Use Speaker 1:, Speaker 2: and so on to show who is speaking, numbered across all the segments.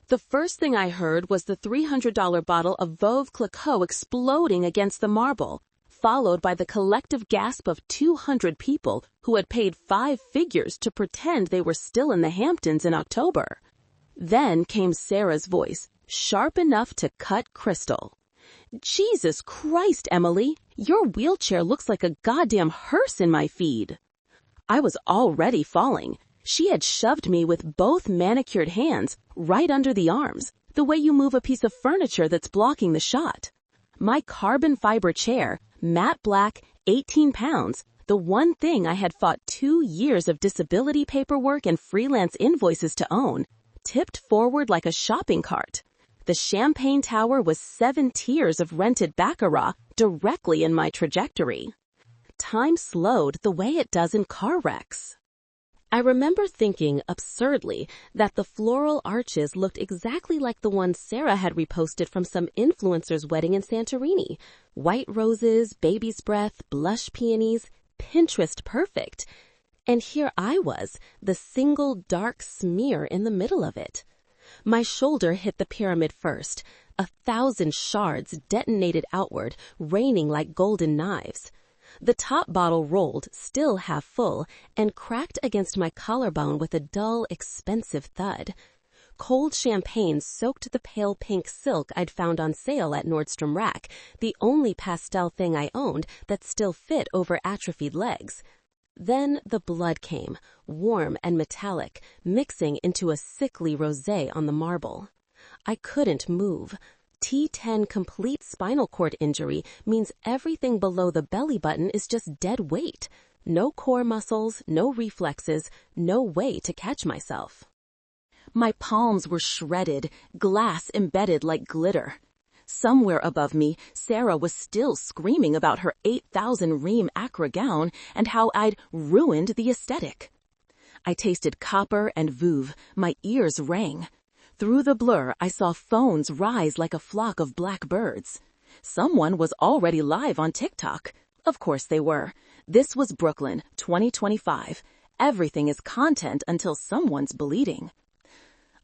Speaker 1: The first thing I heard was the $300 bottle of Veuve Clicquot exploding against the marble, followed by the collective gasp of 200 people who had paid 5 figures to pretend they were still in the Hamptons in October. Then came Sarah's voice, sharp enough to cut crystal. "Jesus Christ, Emily, your wheelchair looks like a goddamn hearse in my feed." I was already falling. She had shoved me with both manicured hands right under the arms, the way you move a piece of furniture that's blocking the shot. My carbon fiber chair, matte black, 18 pounds, the one thing I had fought 2 years of disability paperwork and freelance invoices to own, tipped forward like a shopping cart. The champagne tower was 7 tiers of rented Baccarat directly in my trajectory. Time slowed the way it does in car wrecks. I remember thinking, absurdly, that the floral arches looked exactly like the ones Sarah had reposted from some influencer's wedding in Santorini. White roses, baby's breath, blush peonies, Pinterest perfect. And here I was, the single dark smear in the middle of it. My shoulder hit the pyramid first. 1,000 shards detonated outward, raining like golden knives. The top bottle rolled, still half full, and cracked against my collarbone with a dull, expensive thud. Cold champagne soaked the pale pink silk I'd found on sale at Nordstrom Rack, the only pastel thing I owned that still fit over atrophied legs. Then the blood came, warm and metallic, mixing into a sickly rosé on the marble. I couldn't move. T10 complete spinal cord injury means everything below the belly button is just dead weight. No core muscles, no reflexes, no way to catch myself. My palms were shredded, glass embedded like glitter. Somewhere above me, Sarah was still screaming about her 8,000 ream Accra gown and how I'd ruined the aesthetic. I tasted copper and Veuve. My ears rang. Through the blur, I saw phones rise like a flock of black birds. Someone was already live on TikTok. Of course they were. This was Brooklyn, 2025. Everything is content until someone's bleeding.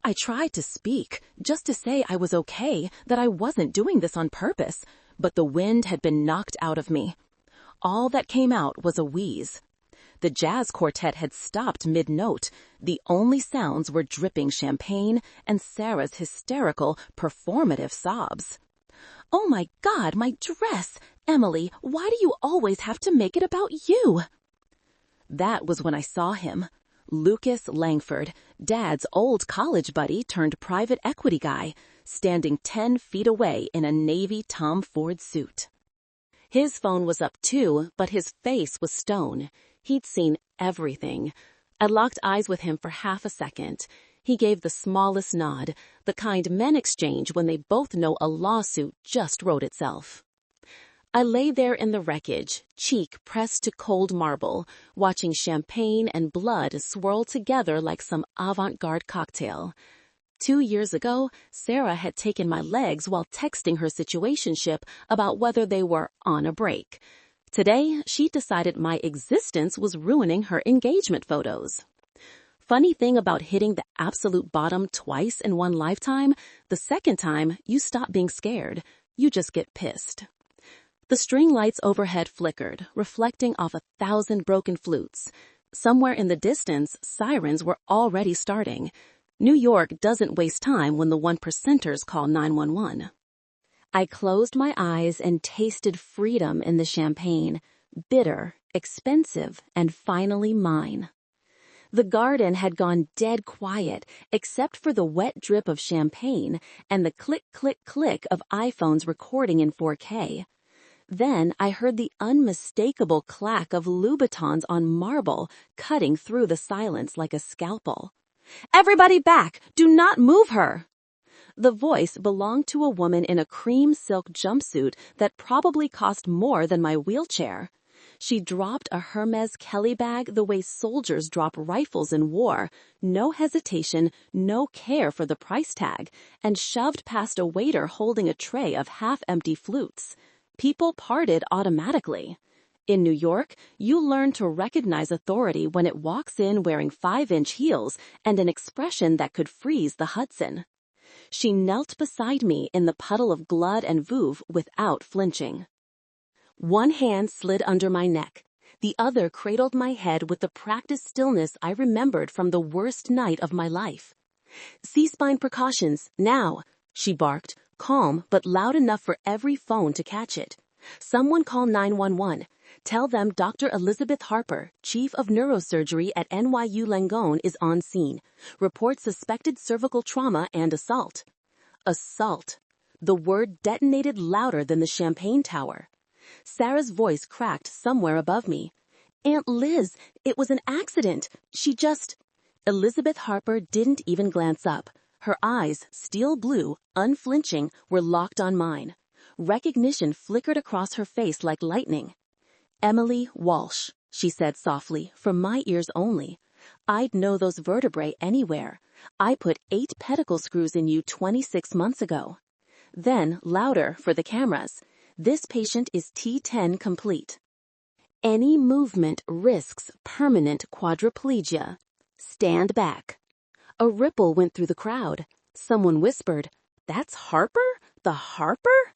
Speaker 1: I tried to speak, just to say I was okay, that I wasn't doing this on purpose, but the wind had been knocked out of me. All that came out was a wheeze. The jazz quartet had stopped mid-note. The only sounds were dripping champagne and Sarah's hysterical, performative sobs. "Oh my God, my dress! Emily, why do you always have to make it about you?" That was when I saw him. Lucas Langford, Dad's old college buddy turned private equity guy, standing 10 feet away in a navy Tom Ford suit. His phone was up too, but his face was stone. He'd seen everything. I locked eyes with him for half a second. He gave the smallest nod, the kind men exchange when they both know a lawsuit just wrote itself. I lay there in the wreckage, cheek pressed to cold marble, watching champagne and blood swirl together like some avant-garde cocktail. 2 years ago, Sarah had taken my legs while texting her situationship about whether they were on a break. Today, she decided my existence was ruining her engagement photos. Funny thing about hitting the absolute bottom twice in one lifetime, the second time, you stop being scared. You just get pissed. The string lights overhead flickered, reflecting off 1,000 broken flutes. Somewhere in the distance, sirens were already starting. New York doesn't waste time when the 1%ers call 911. I closed my eyes and tasted freedom in the champagne, bitter, expensive, and finally mine. The garden had gone dead quiet, except for the wet drip of champagne and the click-click-click of iPhones recording in 4K. Then I heard the unmistakable clack of Louboutins on marble cutting through the silence like a scalpel. "Everybody back! Do not move her!" The voice belonged to a woman in a cream silk jumpsuit that probably cost more than my wheelchair. She dropped a Hermes Kelly bag the way soldiers drop rifles in war, no hesitation, no care for the price tag, and shoved past a waiter holding a tray of half-empty flutes. People parted automatically. In New York, you learn to recognize authority when it walks in wearing 5-inch heels and an expression that could freeze the Hudson. She knelt beside me in the puddle of blood and veuve without flinching. One hand slid under my neck. The other cradled my head with the practiced stillness I remembered from the worst night of my life. "C-spine precautions, now," she barked, calm but loud enough for every phone to catch it. "Someone call 911. Tell them Dr. Elizabeth Harper, Chief of Neurosurgery at NYU Langone, is on scene. Report suspected cervical trauma and assault." Assault. The word detonated louder than the champagne tower. Sarah's voice cracked somewhere above me. "Aunt Liz, it was an accident. She just—" Elizabeth Harper didn't even glance up. Her eyes, steel blue, unflinching, were locked on mine. Recognition flickered across her face like lightning. "Emily Walsh," she said softly, for my ears only. "I'd know those vertebrae anywhere. I put 8 pedicle screws in you 26 months ago." Then, louder for the cameras, "This patient is T10 complete. Any movement risks permanent quadriplegia. Stand back." A ripple went through the crowd. Someone whispered, "That's Harper? The Harper?"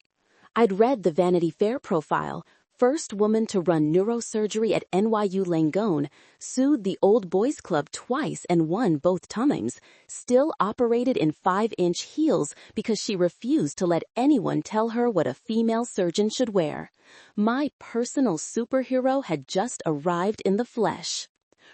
Speaker 1: I'd read the Vanity Fair profile. First woman to run neurosurgery at NYU Langone, sued the Old Boys Club twice and won both times, still operated in 5-inch heels because she refused to let anyone tell her what a female surgeon should wear. My personal superhero had just arrived in the flesh.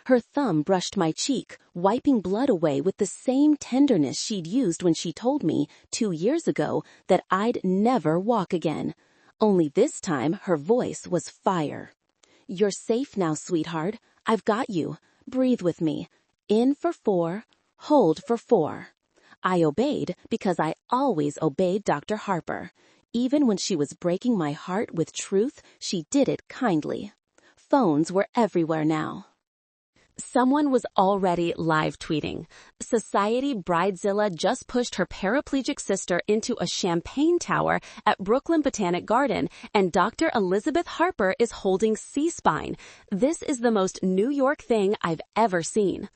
Speaker 1: Her thumb brushed my cheek, wiping blood away with the same tenderness she'd used when she told me, 2 years ago, that I'd never walk again. Only this time her voice was fire. "You're safe now, sweetheart. I've got you. Breathe with me. In for 4, hold for 4. I obeyed because I always obeyed Dr. Harper. Even when she was breaking my heart with truth, she did it kindly. Phones were everywhere now. Someone was already live tweeting. Society Bridezilla just pushed her paraplegic sister into a champagne tower at Brooklyn Botanic Garden, and Dr. Elizabeth Harper is holding C-spine. This is the most New York thing I've ever seen.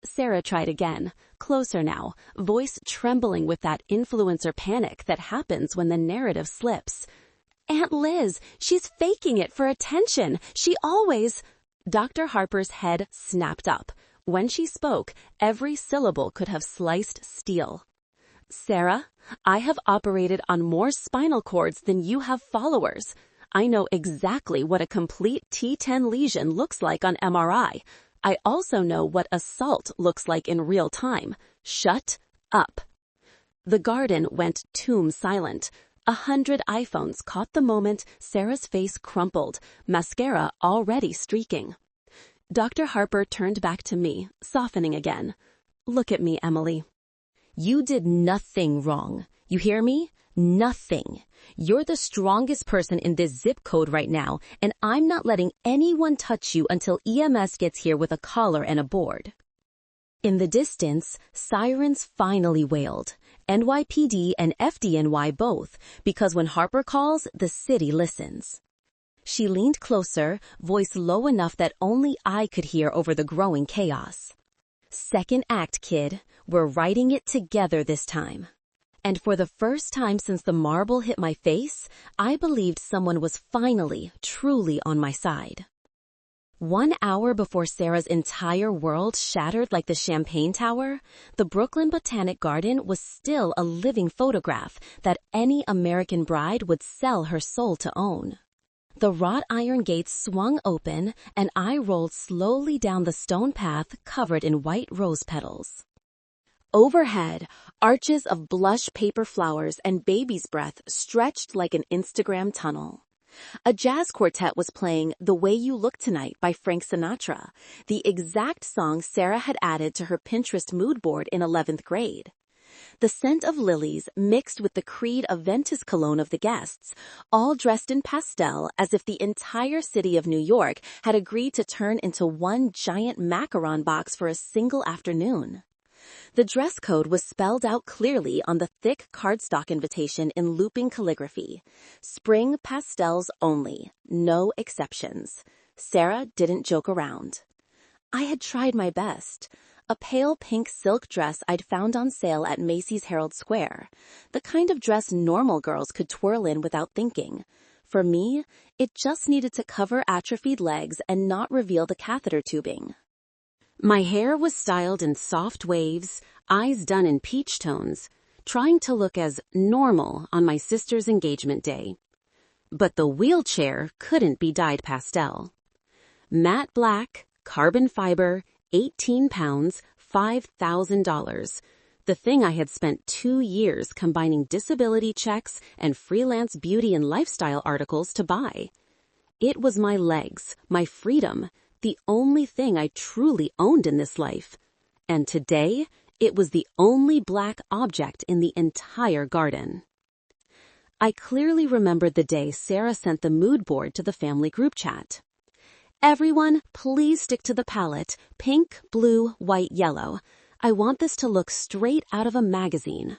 Speaker 1: Sarah tried again, closer now, voice trembling with that influencer panic that happens when the narrative slips. "Aunt Liz, she's faking it for attention. She always—" Dr. Harper's head snapped up. When she spoke, every syllable could have sliced steel. "Sarah, I have operated on more spinal cords than you have followers. I know exactly what a complete T10 lesion looks like on MRI. I also know what assault looks like in real time. Shut up." The garden went tomb silent. 100 iPhones caught the moment Sarah's face crumpled, mascara already streaking. Dr. Harper turned back to me, softening again. "Look at me, Emily. You did nothing wrong. You hear me? Nothing. You're the strongest person in this zip code right now, and I'm not letting anyone touch you until EMS gets here with a collar and a board." In the distance, sirens finally wailed. NYPD and FDNY both, because when Harper calls, the city listens. She leaned closer, voice low enough that only I could hear over the growing chaos. "Second act, kid. We're writing it together this time." And for the first time since the marble hit my face, I believed someone was finally, truly on my side. 1 hour before Sarah's entire world shattered like the champagne tower, the Brooklyn Botanic Garden was still a living photograph that any American bride would sell her soul to own. The wrought iron gates swung open, and I rolled slowly down the stone path covered in white rose petals. Overhead, arches of blush paper flowers and baby's breath stretched like an Instagram tunnel. A jazz quartet was playing The Way You Look Tonight by Frank Sinatra, the exact song Sarah had added to her Pinterest mood board in 11th grade. The scent of lilies mixed with the Creed Aventus cologne of the guests, all dressed in pastel as if the entire city of New York had agreed to turn into one giant macaron box for a single afternoon. The dress code was spelled out clearly on the thick cardstock invitation in looping calligraphy. Spring pastels only, no exceptions. Sarah didn't joke around. I had tried my best. a pale pink silk dress I'd found on sale at Macy's Herald Square, the kind of dress normal girls could twirl in without thinking. For me, it just needed to cover atrophied legs and not reveal the catheter tubing. My hair was styled in soft waves, eyes done in peach tones, trying to look as normal on my sister's engagement day. But the wheelchair couldn't be dyed pastel. Matte black, carbon fiber, 18 pounds, $5,000. The thing I had spent 2 years combining disability checks and freelance beauty and lifestyle articles to buy. It was my legs, my freedom, the only thing I truly owned in this life. And today, it was the only black object in the entire garden. I clearly remembered the day Sarah sent the mood board to the family group chat. Everyone, please stick to the palette, pink, blue, white, yellow. I want this to look straight out of a magazine.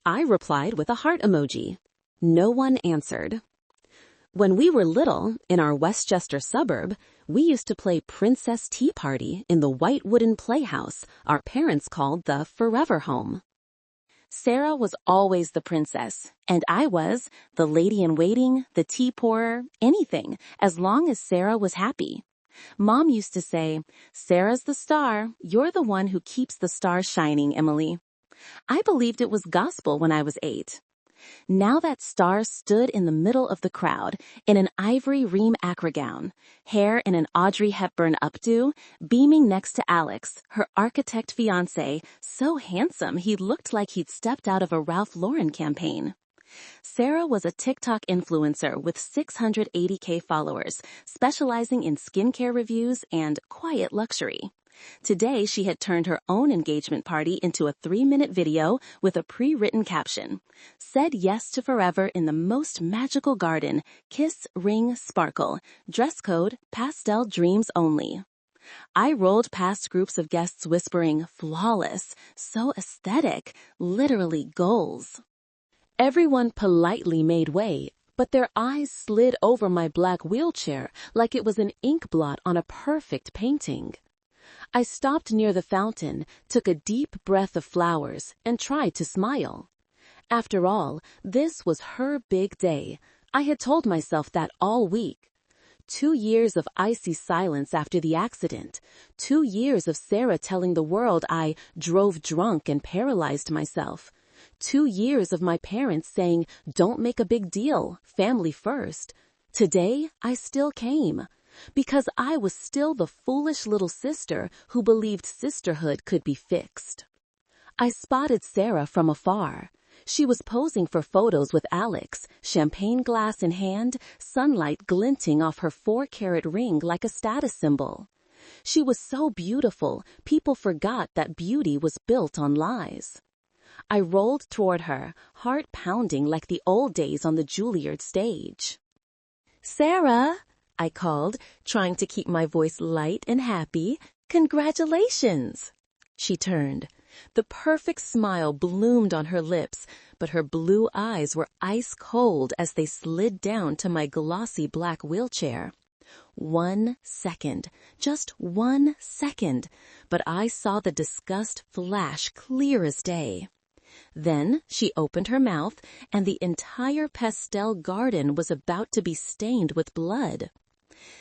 Speaker 1: I replied with a heart emoji. No one answered. When we were little, in our Westchester suburb, we used to play Princess Tea Party in the white wooden playhouse our parents called the Forever Home. Sarah was always the princess, and I was the lady-in-waiting, the tea pourer, anything, as long as Sarah was happy. Mom used to say, "Sarah's the star. You're the one who keeps the star shining, Emily." I believed it was gospel when I was 8. Now that star stood in the middle of the crowd, in an ivory ream acra gown, hair in an Audrey Hepburn updo, beaming next to Alex, her architect fiancé, so handsome he looked like he'd stepped out of a Ralph Lauren campaign. Sarah was a TikTok influencer with 680K followers, specializing in skincare reviews and quiet luxury. Today, she had turned her own engagement party into a 3-minute video with a pre-written caption. Said yes to forever in the most magical garden. Kiss, ring, sparkle. Dress code, pastel dreams only. I rolled past groups of guests whispering, flawless, so aesthetic, literally goals. Everyone politely made way, but their eyes slid over my black wheelchair like it was an ink blot on a perfect painting. I stopped near the fountain, took a deep breath of flowers, and tried to smile. After all, this was her big day. I had told myself that all week. 2 years of icy silence after the accident. 2 years of Sarah telling the world I drove drunk and paralyzed myself. 2 years of my parents saying, "Don't make a big deal, family first." Today, I still came. Because I was still the foolish little sister who believed sisterhood could be fixed. I spotted Sarah from afar. She was posing for photos with Alex, champagne glass in hand, sunlight glinting off her 4-carat ring like a status symbol. She was so beautiful, people forgot that beauty was built on lies. I rolled toward her, heart pounding like the old days on the Juilliard stage. "Sarah," I called, trying to keep my voice light and happy. "Congratulations!" She turned. The perfect smile bloomed on her lips, but her blue eyes were ice cold as they slid down to my glossy black wheelchair. 1 second, just 1 second, but I saw the disgust flash clear as day. Then she opened her mouth, and the entire pastel garden was about to be stained with blood.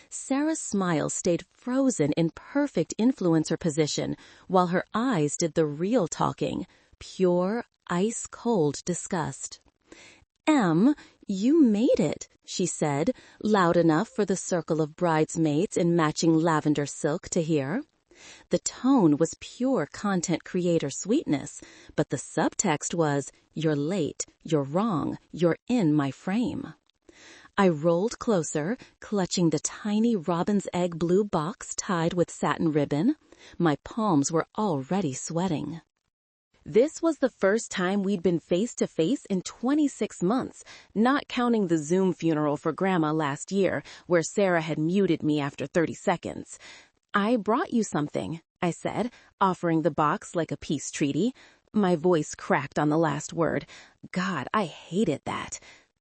Speaker 1: Sarah's smile stayed frozen in perfect influencer position, while her eyes did the real talking, pure, ice-cold disgust. "Em, you made it," she said, loud enough for the circle of bridesmaids in matching lavender silk to hear. The tone was pure content creator sweetness, but the subtext was, "You're late, you're wrong, you're in my frame." I rolled closer, clutching the tiny robin's egg blue box tied with satin ribbon. My palms were already sweating. This was the first time we'd been face-to-face in 26 months, not counting the Zoom funeral for Grandma last year, where Sarah had muted me after 30 seconds. "I brought you something," I said, offering the box like a peace treaty. My voice cracked on the last word. God, I hated that.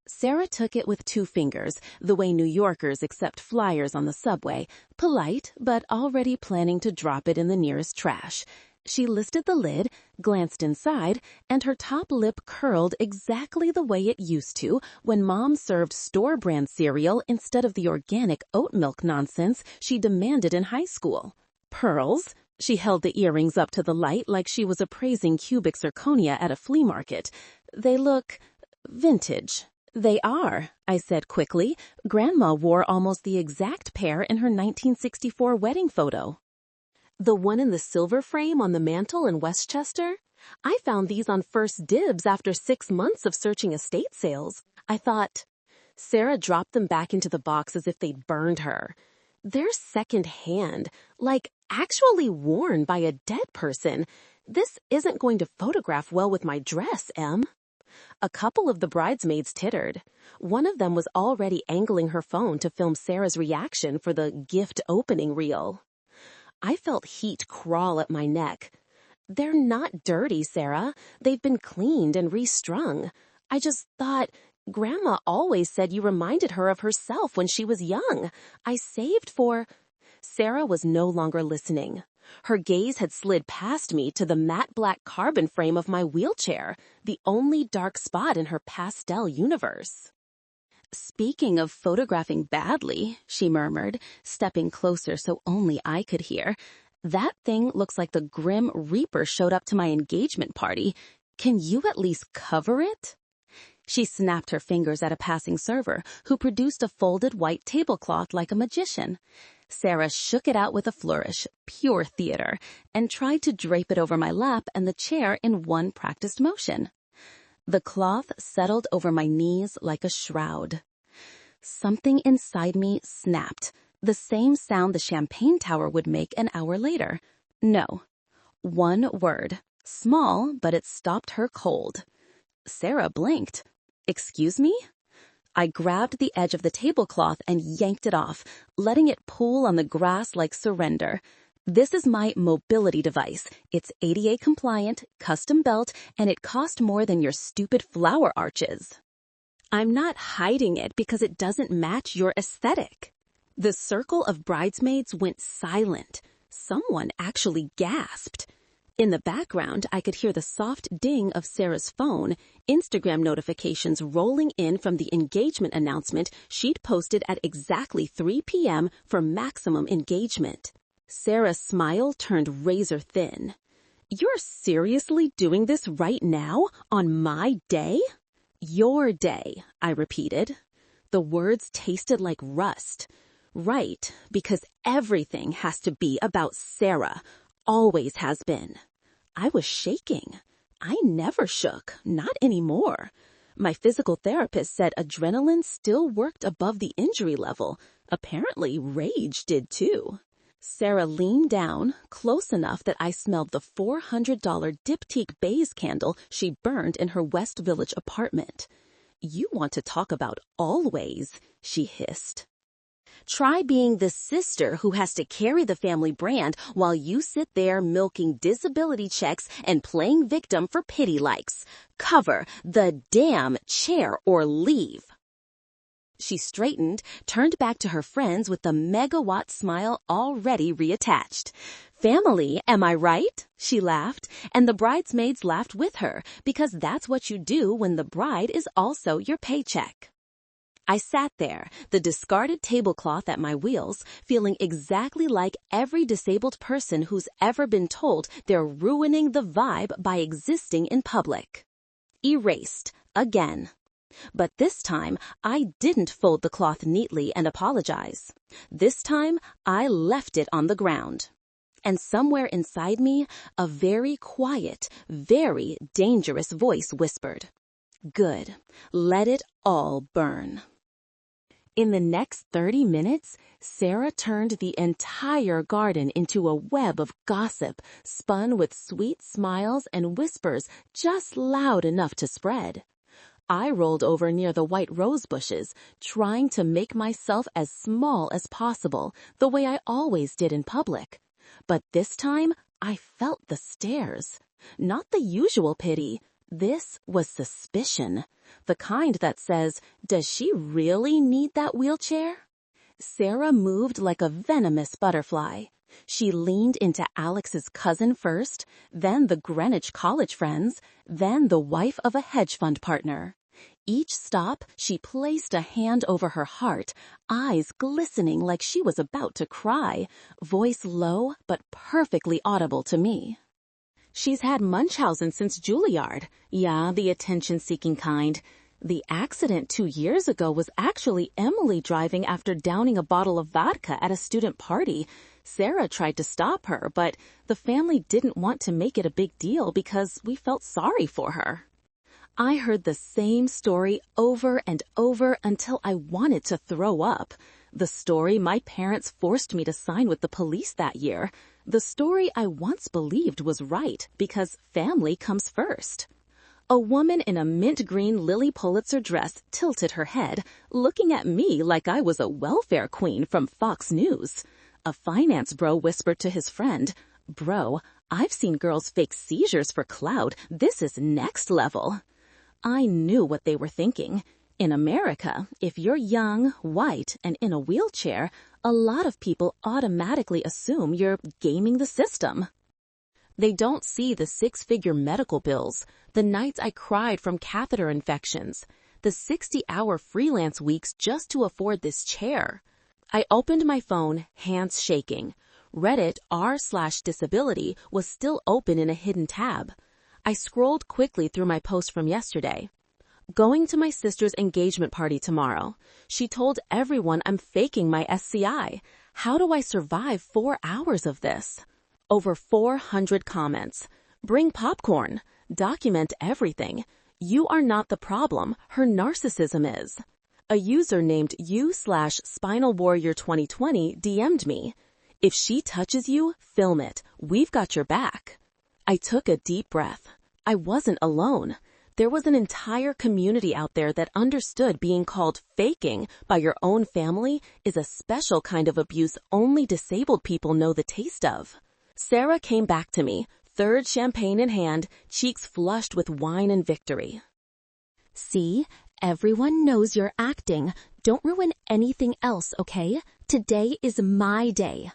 Speaker 1: Sarah took it with 2 fingers, the way New Yorkers accept flyers on the subway, polite but already planning to drop it in the nearest trash. She lifted the lid, glanced inside, and her top lip curled exactly the way it used to when Mom served store-brand cereal instead of the organic oat milk nonsense she demanded in high school. Pearls? She held the earrings up to the light like she was appraising cubic zirconia at a flea market. They look vintage. They are, I said quickly. Grandma wore almost the exact pair in her 1964 wedding photo. The one in the silver frame on the mantel in Westchester? I found these on First Dibs after 6 months of searching estate sales. I thought. Sarah dropped them back into the box as if they'd burned her. They're second-hand, like actually worn by a dead person. This isn't going to photograph well with my dress, Em. A couple of the bridesmaids tittered. One of them was already angling her phone to film Sarah's reaction for the gift opening reel. I felt heat crawl at my neck. They're not dirty, Sarah. They've been cleaned and restrung. I just thought, Grandma always said you reminded her of herself when she was young. I saved for... Sarah was no longer listening. Her gaze had slid past me to the matte black carbon frame of my wheelchair, the only dark spot in her pastel universe. Speaking of photographing badly, she murmured, stepping closer so only I could hear, that thing looks like the Grim Reaper showed up to my engagement party. Can you at least cover it? She snapped her fingers at a passing server, who produced a folded white tablecloth like a magician. Sarah shook it out with a flourish, pure theater, and tried to drape it over my lap and the chair in one practiced motion. The cloth settled over my knees like a shroud. Something inside me snapped, the same sound the champagne tower would make an hour later. No. One word. Small, but it stopped her cold. Sarah blinked. Excuse me? I grabbed the edge of the tablecloth and yanked it off, letting it pool on the grass like surrender. This is my mobility device. It's ADA compliant, custom built, and it cost more than your stupid flower arches. I'm not hiding it because it doesn't match your aesthetic. The circle of bridesmaids went silent. Someone actually gasped. In the background, I could hear the soft ding of Sarah's phone, Instagram notifications rolling in from the engagement announcement she'd posted at exactly 3 p.m. for maximum engagement. Sarah's smile turned razor thin. You're seriously doing this right now, on my day? Your day, I repeated. The words tasted like rust. Right, because everything has to be about Sarah. Always has been. I was shaking. I never shook, not anymore. My physical therapist said adrenaline still worked above the injury level. Apparently, rage did too. Sarah leaned down, close enough that I smelled the $400 diptyque baize candle she burned in her West Village apartment. You want to talk about always, she hissed. Try being the sister who has to carry the family brand while you sit there milking disability checks and playing victim for pity likes. Cover the damn chair or leave. She straightened, turned back to her friends with the megawatt smile already reattached. Family, am I right? She laughed, and the bridesmaids laughed with her, because that's what you do when the bride is also your paycheck. I sat there, the discarded tablecloth at my wheels, feeling exactly like every disabled person who's ever been told they're ruining the vibe by existing in public. Erased, again. But this time, I didn't fold the cloth neatly and apologize. This time, I left it on the ground. And somewhere inside me, a very quiet, very dangerous voice whispered, "Good, let it all burn." In the next 30 minutes, Sarah turned the entire garden into a web of gossip, spun with sweet smiles and whispers just loud enough to spread. I rolled over near the white rose bushes, trying to make myself as small as possible, the way I always did in public. But this time, I felt the stares. Not the usual pity. This was suspicion, the kind that says, does she really need that wheelchair? Sarah moved like a venomous butterfly. She leaned into Alex's cousin first, then the Greenwich College friends, then the wife of a hedge fund partner. Each stop, she placed a hand over her heart, eyes glistening like she was about to cry, voice low but perfectly audible to me. She's had Munchausen since Juilliard. Yeah, the attention-seeking kind. The accident 2 years ago was actually Emily driving after downing a bottle of vodka at a student party. Sarah tried to stop her, but the family didn't want to make it a big deal because we felt sorry for her. I heard the same story over and over until I wanted to throw up. The story my parents forced me to sign with the police that year. The story I once believed was right because family comes first. A woman in a mint green Lily Pulitzer dress tilted her head, looking at me like I was a welfare queen from Fox News. A finance bro whispered to his friend, "Bro, I've seen girls fake seizures for clout. This is next level." I knew what they were thinking. In America, if you're young, white, and in a wheelchair, a lot of people automatically assume you're gaming the system. They don't see the six-figure medical bills, the nights I cried from catheter infections, the 60-hour freelance weeks just to afford this chair. I opened my phone, hands shaking. Reddit r/disability was still open in a hidden tab. I scrolled quickly through my post from yesterday. Going to my sister's engagement party tomorrow. She told everyone I'm faking my SCI. How do I survive 4 hours of this? Over 400 comments. Bring popcorn. Document everything. You are not the problem. Her narcissism is. A user named u/SpinalWarrior2020 DM'd me. If she touches you, film it. We've got your back. I took a deep breath. I wasn't alone. There was an entire community out there that understood being called faking by your own family is a special kind of abuse only disabled people know the taste of. Sarah came back to me, third champagne in hand, cheeks flushed with wine and victory. See, everyone knows you're acting. Don't ruin anything else, okay? Today is my day.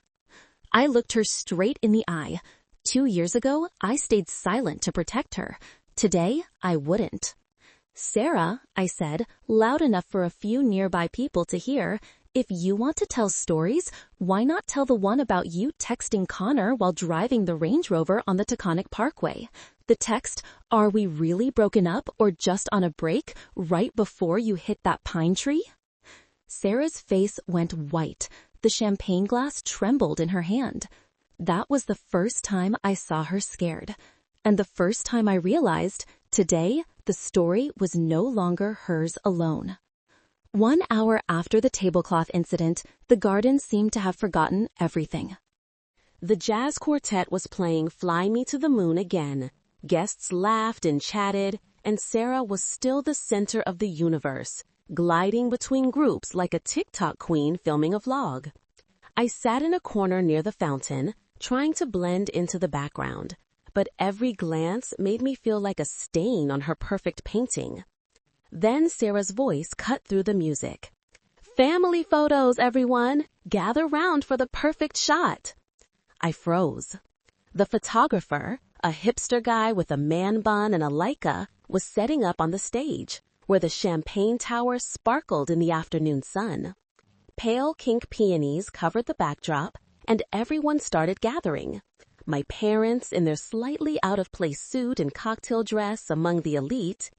Speaker 1: I looked her straight in the eye. 2 years ago, I stayed silent to protect her. Today, I wouldn't. Sarah, I said, loud enough for a few nearby people to hear, if you want to tell stories, why not tell the one about you texting Connor while driving the Range Rover on the Taconic Parkway? The text, "Are we really broken up or just on a break?" right before you hit that pine tree? Sarah's face went white. The champagne glass trembled in her hand. That was the first time I saw her scared. And the first time I realized, today, the story was no longer hers alone. 1 hour after the tablecloth incident, the garden seemed to have forgotten everything. The jazz quartet was playing Fly Me to the Moon again. Guests laughed and chatted, and Sarah was still the center of the universe, gliding between groups like a TikTok queen filming a vlog. I sat in a corner near the fountain, trying to blend into the background, but every glance made me feel like a stain on her perfect painting. Then Sarah's voice cut through the music. "Family photos, everyone! Gather round for the perfect shot!" I froze. The photographer, a hipster guy with a man bun and a Leica, was setting up on the stage, where the champagne tower sparkled in the afternoon sun. Pale pink peonies covered the backdrop, and everyone started gathering. My parents in their slightly out-of-place suit and cocktail dress among the elite,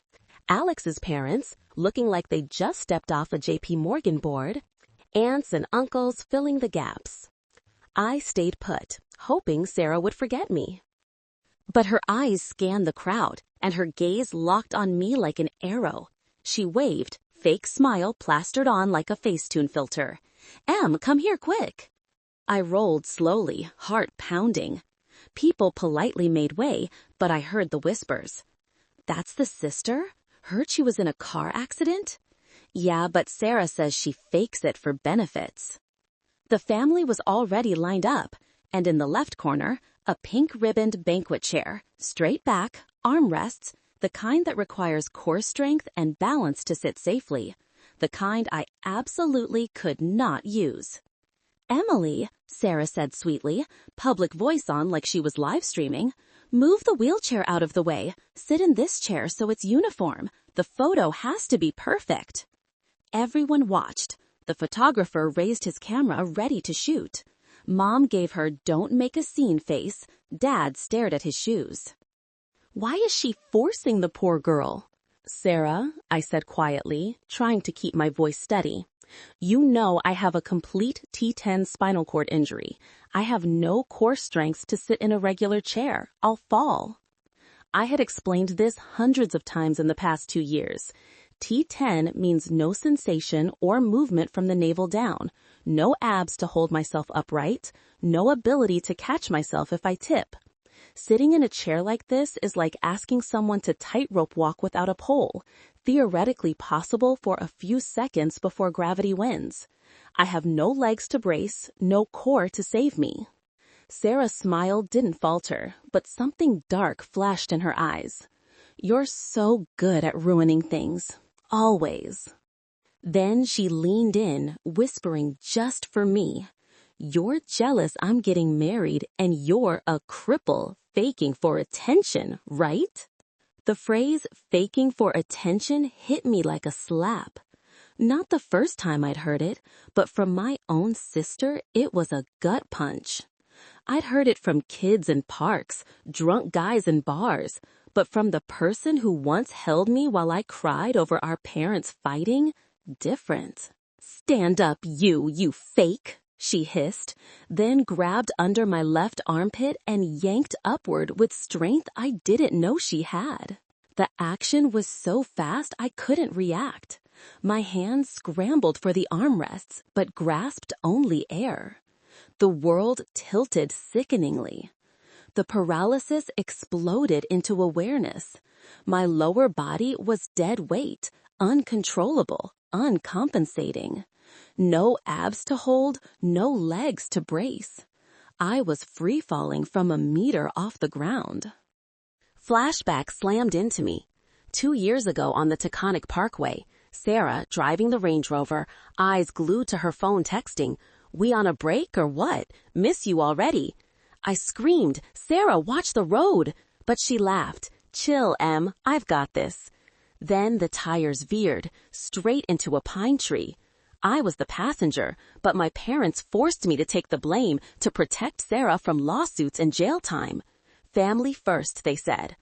Speaker 1: Alex's parents looking like they just stepped off a JP Morgan board, aunts and uncles filling the gaps. I stayed put, hoping Sarah would forget me. But her eyes scanned the crowd, and her gaze locked on me like an arrow. She waved, fake smile plastered on like a Facetune filter. "Em, come here quick." I rolled slowly, heart pounding. People politely made way, but I heard the whispers. "That's the sister? Heard she was in a car accident?" "Yeah, but Sarah says she fakes it for benefits." The family was already lined up, and in the left corner, a pink-ribboned banquet chair, straight back, armrests, The kind that requires core strength and balance to sit safely. The kind I absolutely could not use. "Emily," Sarah said sweetly, public voice on like she was live streaming, "move the wheelchair out of the way. Sit in this chair so it's uniform. The photo has to be perfect." Everyone watched. The photographer raised his camera ready to shoot. Mom gave her "don't make a scene" face. Dad stared at his shoes. "Why is she forcing the poor girl?" "Sarah," I said quietly, trying to keep my voice steady, "you know I have a complete T10 spinal cord injury. I have no core strength to sit in a regular chair. I'll fall." I had explained this hundreds of times in the past 2 years. T10 means no sensation or movement from the navel down, no abs to hold myself upright, no ability to catch myself if I tip. Sitting in a chair like this is like asking someone to tightrope walk without a pole, theoretically possible for a few seconds before gravity wins. I have no legs to brace, no core to save me. Sarah's smile didn't falter, but something dark flashed in her eyes. "You're so good at ruining things. Always." Then she leaned in, whispering just for me, "You're jealous I'm getting married and you're a cripple faking for attention, right?" The phrase "faking for attention" hit me like a slap. Not the first time I'd heard it, but from my own sister, it was a gut punch. I'd heard it from kids in parks, drunk guys in bars, but from the person who once held me while I cried over our parents fighting, different. "Stand up, you fake," she hissed, then grabbed under my left armpit and yanked upward with strength I didn't know she had. The action was so fast I couldn't react. My hands scrambled for the armrests, but grasped only air. The world tilted sickeningly. The paralysis exploded into awareness. My lower body was dead weight, uncontrollable, uncompensating. No abs to hold, no legs to brace. I was free-falling from a meter off the ground. Flashback slammed into me. 2 years ago on the Taconic Parkway, Sarah, driving the Range Rover, eyes glued to her phone texting, "We on a break or what? Miss you already." I screamed, "Sarah, watch the road!" But she laughed, "Chill, Em, I've got this." Then the tires veered, straight into a pine tree. I was the passenger, but my parents forced me to take the blame to protect Sarah from lawsuits and jail time. Family first, they said.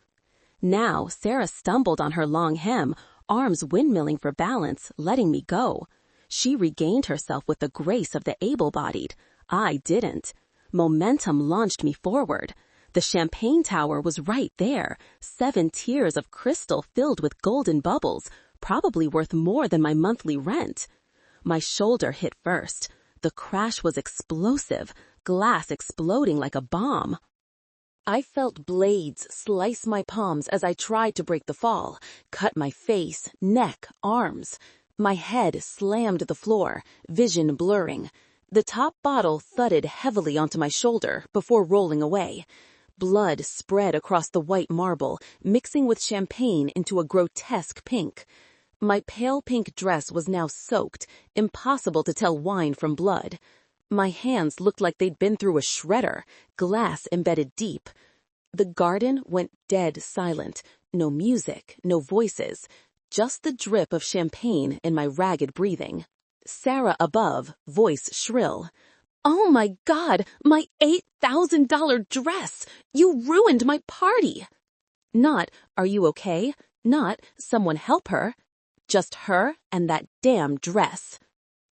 Speaker 1: Now, Sarah stumbled on her long hem, arms windmilling for balance, letting me go. She regained herself with the grace of the able-bodied. I didn't. Momentum launched me forward. The champagne tower was right there, 7 tiers of crystal filled with golden bubbles, probably worth more than my monthly rent. My shoulder hit first. The crash was explosive, glass exploding like a bomb. I felt blades slice my palms as I tried to break the fall, cut my face, neck, arms. My head slammed the floor, vision blurring. The top bottle thudded heavily onto my shoulder before rolling away. Blood spread across the white marble, mixing with champagne into a grotesque pink. My pale pink dress was now soaked, impossible to tell wine from blood. My hands looked like they'd been through a shredder, glass embedded deep. The garden went dead silent. No music, no voices. Just the drip of champagne in my ragged breathing. Sarah above, voice shrill. "Oh my God, my $8,000 dress! You ruined my party!" Not, "Are you okay?" Not, "Someone help her." Just her and that damn dress.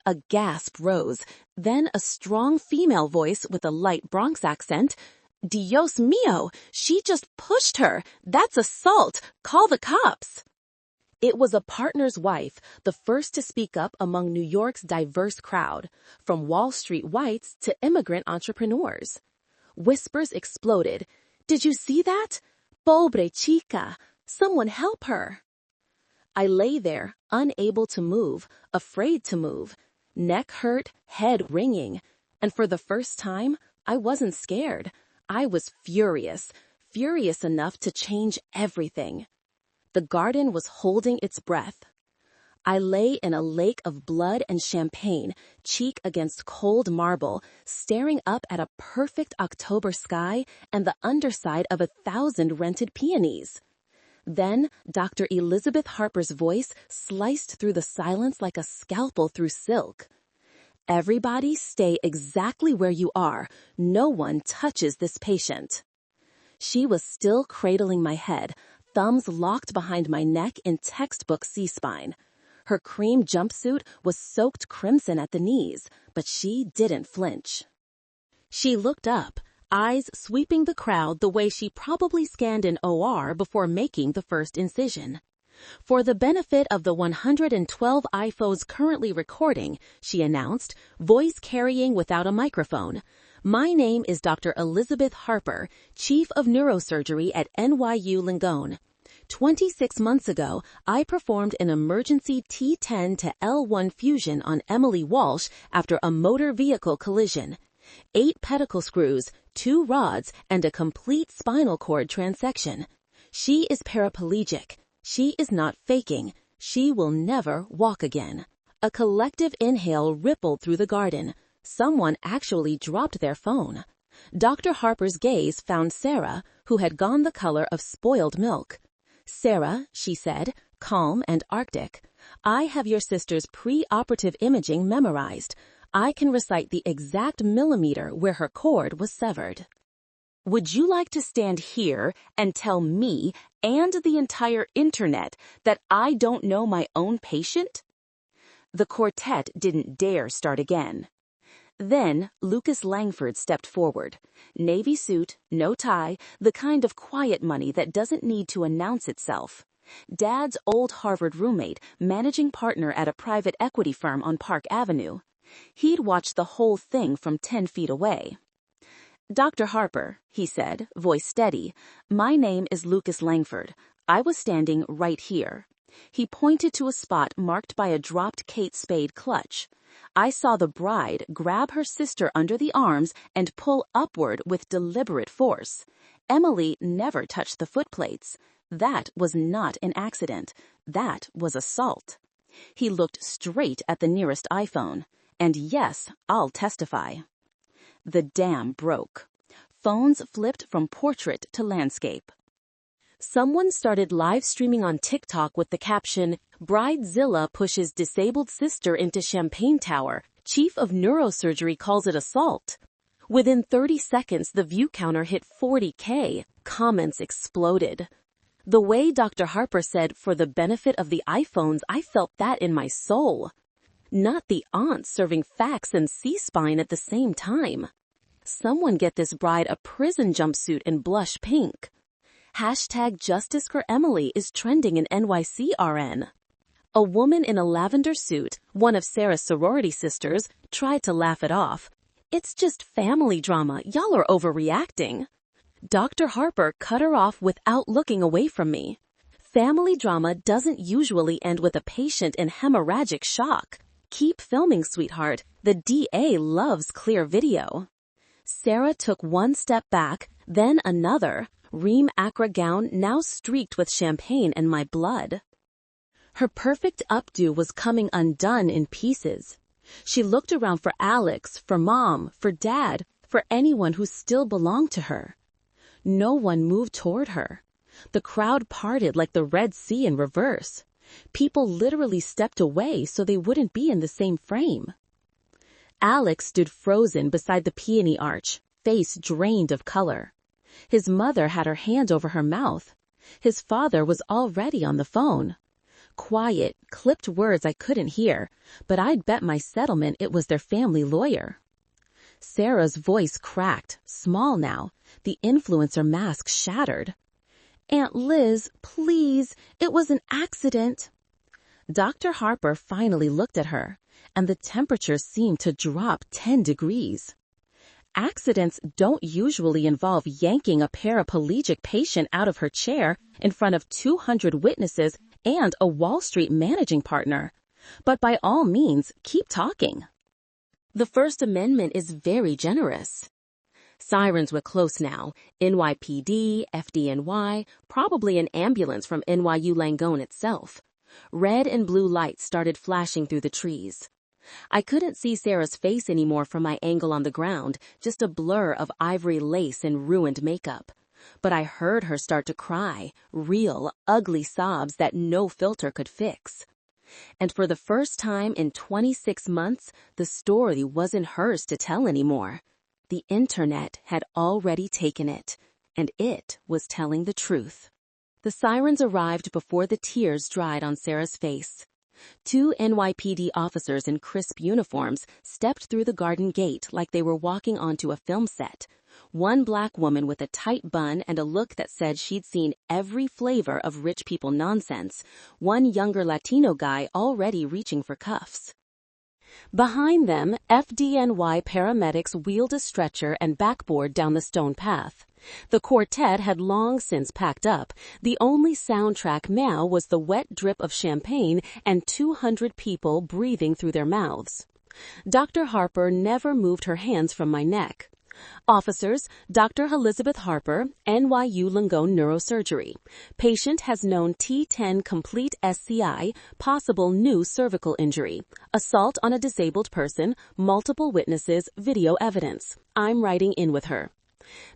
Speaker 1: A gasp rose, then a strong female voice with a light Bronx accent. "Dios mío, she just pushed her. That's assault. Call the cops." It was a partner's wife, the first to speak up among New York's diverse crowd, from Wall Street whites to immigrant entrepreneurs. Whispers exploded. "Did you see that? Pobre chica. Someone help her." I lay there, unable to move, afraid to move. Neck hurt, head ringing. And for the first time, I wasn't scared. I was furious, furious enough to change everything. The garden was holding its breath. I lay in a lake of blood and champagne, cheek against cold marble, staring up at a perfect October sky and the underside of 1,000 rented peonies. Then Dr. Elizabeth Harper's voice sliced through the silence like a scalpel through silk. "Everybody stay exactly where you are. No one touches this patient." She was still cradling my head, thumbs locked behind my neck in textbook C-spine. Her cream jumpsuit was soaked crimson at the knees, but she didn't flinch. She looked up, eyes sweeping the crowd the way she probably scanned an OR before making the first incision. For the benefit of the 112 iPhones currently recording, she announced, voice carrying without a microphone, "My name is Dr. Elizabeth Harper, Chief of Neurosurgery at NYU Langone. 26 months ago, I performed an emergency T10 to L1 fusion on Emily Walsh after a motor vehicle collision. 8 pedicle screws, 2 rods, and a complete spinal cord transection. She is paraplegic. She is not faking. She will never walk again." A collective inhale rippled through the garden. Someone actually dropped their phone. Dr. Harper's gaze found Sarah, who had gone the color of spoiled milk. "Sarah," she said, calm and arctic, "I have your sister's pre-operative imaging memorized. I can recite the exact millimeter where her cord was severed. Would you like to stand here and tell me and the entire internet that I don't know my own patient?" The quartet didn't dare start again. Then Lucas Langford stepped forward. Navy suit, no tie, the kind of quiet money that doesn't need to announce itself. Dad's old Harvard roommate, managing partner at a private equity firm on Park Avenue. He'd watched the whole thing from 10 feet away. "Dr. Harper," he said, voice steady, "my name is Lucas Langford. I was standing right here." He pointed to a spot marked by a dropped Kate Spade clutch. I saw the bride grab her sister under the arms and pull upward with deliberate force. Emily never touched the footplates. That was not an accident. That was assault. He looked straight at the nearest iPhone. And yes, I'll testify. The dam broke. Phones flipped from portrait to landscape. Someone started live streaming on TikTok with the caption, "Bridezilla pushes disabled sister into Champagne Tower. Chief of Neurosurgery calls it assault." Within 30 seconds, the view counter hit 40K. Comments exploded. The way Dr. Harper said, "for the benefit of the iPhones," I felt that in my soul. Not the aunt serving facts and C-spine at the same time. Someone get this bride a prison jumpsuit in blush pink. Hashtag Justice for Emily is trending in NYCRN. A woman in a lavender suit, one of Sarah's sorority sisters, tried to laugh it off. "It's just family drama. Y'all are overreacting." Dr. Harper cut her off without looking away from me. Family drama doesn't usually end with a patient in hemorrhagic shock. Keep filming, sweetheart. The DA loves clear video. Sarah took one step back, then another, Reem Accra gown now streaked with champagne and my blood. Her perfect updo was coming undone in pieces. She looked around for Alex, for Mom, for Dad, for anyone who still belonged to her. No one moved toward her. The crowd parted like the Red Sea in reverse. People literally stepped away so they wouldn't be in the same frame. Alex stood frozen beside the peony arch, face drained of color. His mother had her hand over her mouth. His father was already on the phone. Quiet, clipped words I couldn't hear, but I'd bet my settlement it was their family lawyer. Sarah's voice cracked, small now, the influencer mask shattered. "Aunt Liz, please, it was an accident." Dr. Harper finally looked at her, and the temperature seemed to drop 10 degrees. Accidents don't usually involve yanking a paraplegic patient out of her chair in front of 200 witnesses and a Wall Street managing partner. But by all means, keep talking. The First Amendment is very generous. Sirens were close now. NYPD, FDNY, probably an ambulance from NYU Langone itself. Red and blue lights started flashing through the trees. I couldn't see Sarah's face anymore from my angle on the ground, just a blur of ivory lace and ruined makeup. But I heard her start to cry, real, ugly sobs that no filter could fix. And for the first time in 26 months, the story wasn't hers to tell anymore. The internet had already taken it, and it was telling the truth. The sirens arrived before the tears dried on Sarah's face. 2 NYPD officers in crisp uniforms stepped through the garden gate like they were walking onto a film set. One black woman with a tight bun and a look that said she'd seen every flavor of rich people nonsense. One younger Latino guy already reaching for cuffs. Behind them, FDNY paramedics wheeled a stretcher and backboard down the stone path. The quartet had long since packed up. The only soundtrack now was the wet drip of champagne and 200 people breathing through their mouths. Dr. Harper never moved her hands from my neck. Officers, Dr. Elizabeth Harper, NYU Langone Neurosurgery. Patient has known T10 complete SCI, possible new cervical injury. Assault on a disabled person, multiple witnesses, video evidence. I'm writing in with her.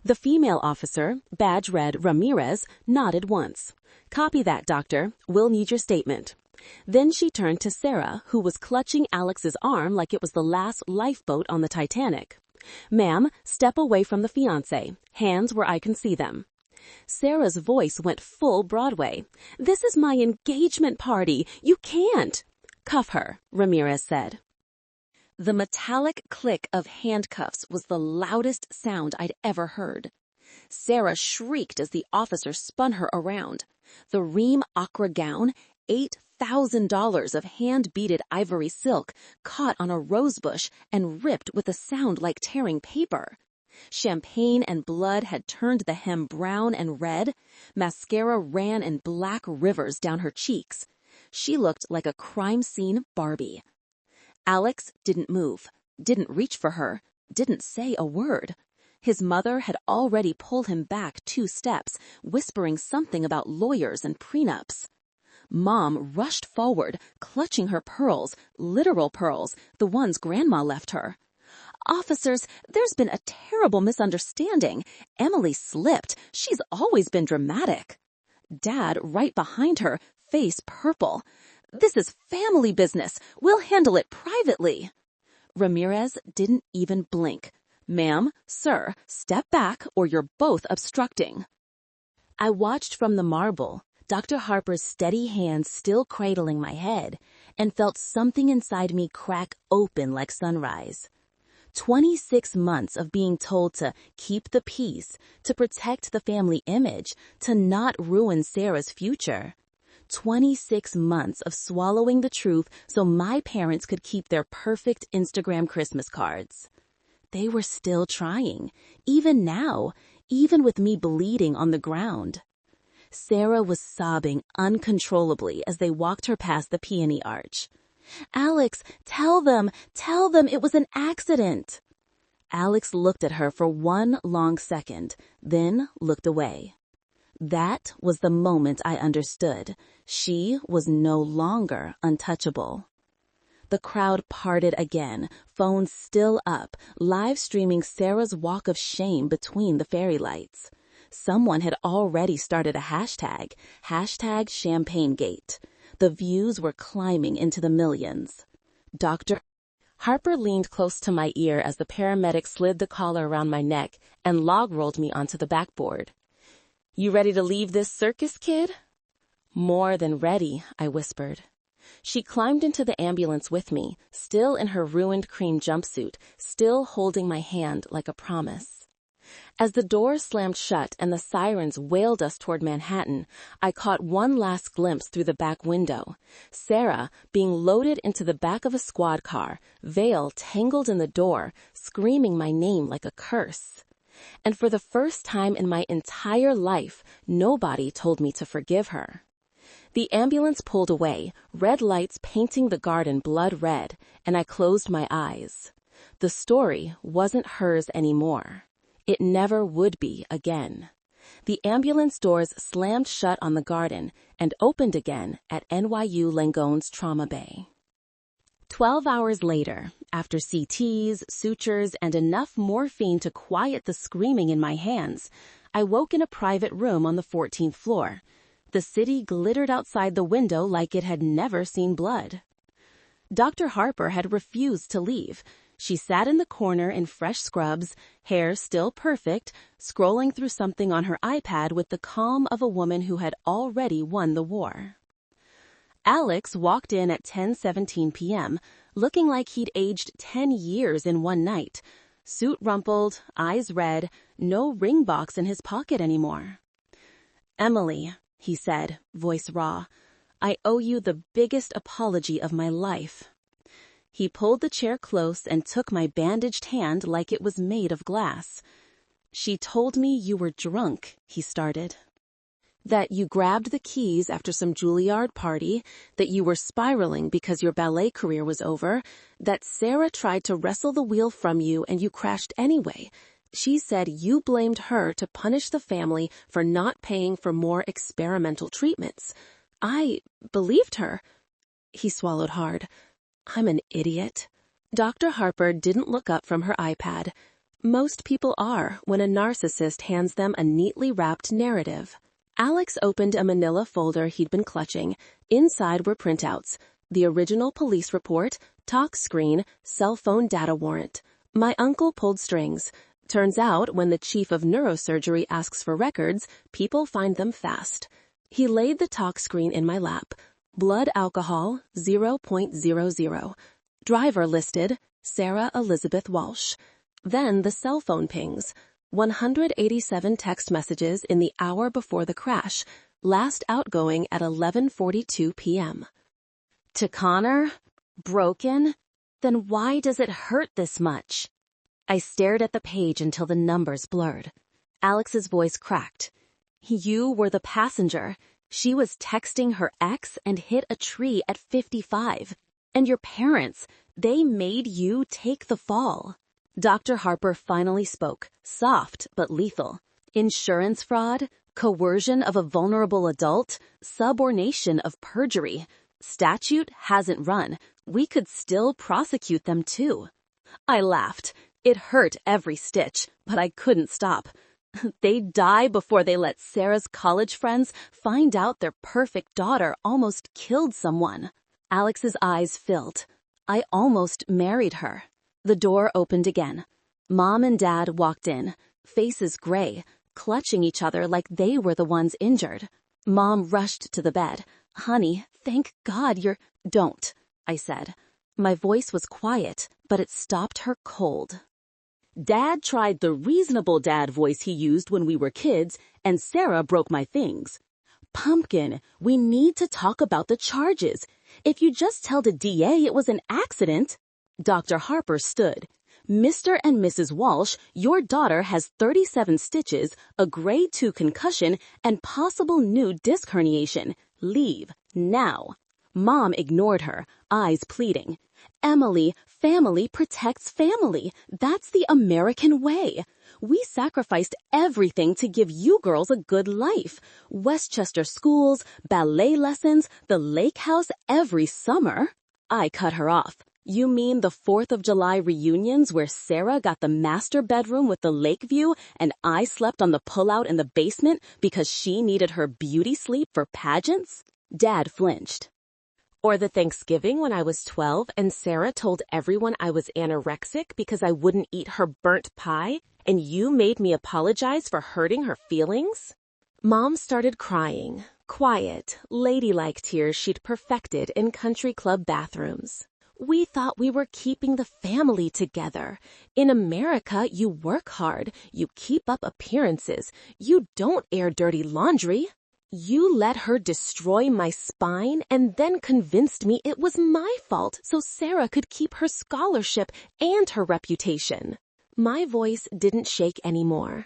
Speaker 1: The female officer, badge red Ramirez, nodded once. Copy that, doctor. We'll need your statement. Then she turned to Sarah, who was clutching Alex's arm like it was the last lifeboat on the Titanic. Ma'am, step away from the fiancé. Hands where I can see them. Sarah's voice went full Broadway. This is my engagement party. You can't. Cuff her, Ramirez said. The metallic click of handcuffs was the loudest sound I'd ever heard. Sarah shrieked as the officer spun her around. The Ream Aqua gown, $8,000 of hand-beaded ivory silk, caught on a rosebush and ripped with a sound like tearing paper. Champagne and blood had turned the hem brown and red. Mascara ran in black rivers down her cheeks. She looked like a crime scene Barbie. Alex didn't move, didn't reach for her, didn't say a word. His mother had already pulled him back 2 steps, whispering something about lawyers and prenups. Mom rushed forward, clutching her pearls, literal pearls, the ones Grandma left her. Officers, there's been a terrible misunderstanding. Emily slipped. She's always been dramatic. Dad, right behind her, face purple. This is family business. We'll handle it privately. Ramirez didn't even blink. Ma'am, sir, step back or you're both obstructing. I watched from the marble, Dr. Harper's steady hands still cradling my head, and felt something inside me crack open like sunrise. 26 months of being told to keep the peace, to protect the family image, to not ruin Sarah's future. 26 months of swallowing the truth so my parents could keep their perfect Instagram Christmas cards. They were still trying, even now, even with me bleeding on the ground. Sarah was sobbing uncontrollably as they walked her past the peony arch. Alex, tell them it was an accident. Alex looked at her for one long second, then looked away. That was the moment I understood. She was no longer untouchable. The crowd parted again, phones still up, live streaming Sarah's walk of shame between the fairy lights. Someone had already started a hashtag #ChampagneGate. The views were climbing into the millions. Dr. Harper leaned close to my ear as the paramedic slid the collar around my neck and log-rolled me onto the backboard. You ready to leave this circus, kid? More than ready, I whispered. She climbed into the ambulance with me, still in her ruined cream jumpsuit, still holding my hand like a promise. As the door slammed shut and the sirens wailed us toward Manhattan, I caught one last glimpse through the back window. Sarah being loaded into the back of a squad car, veil tangled in the door, screaming my name like a curse. And for the first time in my entire life, nobody told me to forgive her. The ambulance pulled away, red lights painting the garden blood red, and I closed my eyes. The story wasn't hers anymore. It never would be again. The ambulance doors slammed shut on the garden and opened again at NYU Langone's trauma bay. 12 hours later, after CTs, sutures, and enough morphine to quiet the screaming in my hands, I woke in a private room on the 14th floor. The city glittered outside the window like it had never seen blood. Dr. Harper had refused to leave. She sat in the corner in fresh scrubs, hair still perfect, scrolling through something on her iPad with the calm of a woman who had already won the war. Alex walked in at 10:17 p.m., looking like he'd aged 10 years in one night. Suit rumpled, eyes red, no ring box in his pocket anymore. "Emily," he said, voice raw, "I owe you the biggest apology of my life." He pulled the chair close and took my bandaged hand like it was made of glass. "She told me you were drunk," he started. "That you grabbed the keys after some Juilliard party, that you were spiraling because your ballet career was over, that Sarah tried to wrestle the wheel from you and you crashed anyway. She said you blamed her to punish the family for not paying for more experimental treatments. I believed her." He swallowed hard. "I'm an idiot." Dr. Harper didn't look up from her iPad. Most people are when a narcissist hands them a neatly wrapped narrative. Alex opened a manila folder he'd been clutching. Inside were printouts, the original police report, talk screen, cell phone data warrant. My uncle pulled strings. Turns out, when the chief of neurosurgery asks for records, people find them fast. He laid the talk screen in my lap. Blood alcohol, 0.00. Driver listed, Sarah Elizabeth Walsh. Then the cell phone pings. 187 text messages in the hour before the crash, last outgoing at 11:42 p.m. To Connor? Broken? Then why does it hurt this much? I stared at the page until the numbers blurred. Alex's voice cracked. "You were the passenger. She was texting her ex and hit a tree at 55. And your parents, they made you take the fall." Dr. Harper finally spoke, soft but lethal. "Insurance fraud, coercion of a vulnerable adult, subornation of perjury. Statute hasn't run. We could still prosecute them too." I laughed. It hurt every stitch, but I couldn't stop. They'd die before they let Sarah's college friends find out their perfect daughter almost killed someone. Alex's eyes filled. I almost married her. The door opened again. Mom and Dad walked in, faces gray, clutching each other like they were the ones injured. Mom rushed to the bed. "Honey, thank God you're—" "Don't," I said. My voice was quiet, but it stopped her cold. "Dad tried the reasonable dad voice he used when we were kids, and Sarah broke my things. Pumpkin, we need to talk about the charges. If you just tell the DA it was an accident..." Dr. Harper stood. "Mr. and Mrs. Walsh, your daughter has 37 stitches, a grade 2 concussion, and possible new disc herniation. Leave, now." Mom ignored her, eyes pleading. "Emily, family protects family. That's the American way. We sacrificed everything to give you girls a good life. Westchester schools, ballet lessons, the lake house every summer." I cut her off. "You mean the 4th of July reunions where Sarah got the master bedroom with the lake view and I slept on the pullout in the basement because she needed her beauty sleep for pageants?" Dad flinched. "Or the Thanksgiving when I was 12 and Sarah told everyone I was anorexic because I wouldn't eat her burnt pie and you made me apologize for hurting her feelings?" Mom started crying, quiet, ladylike tears she'd perfected in country club bathrooms. "We thought we were keeping the family together. In America, you work hard, you keep up appearances, you don't air dirty laundry. You let her destroy my spine and then convinced me it was my fault so Sarah could keep her scholarship and her reputation." My voice didn't shake anymore.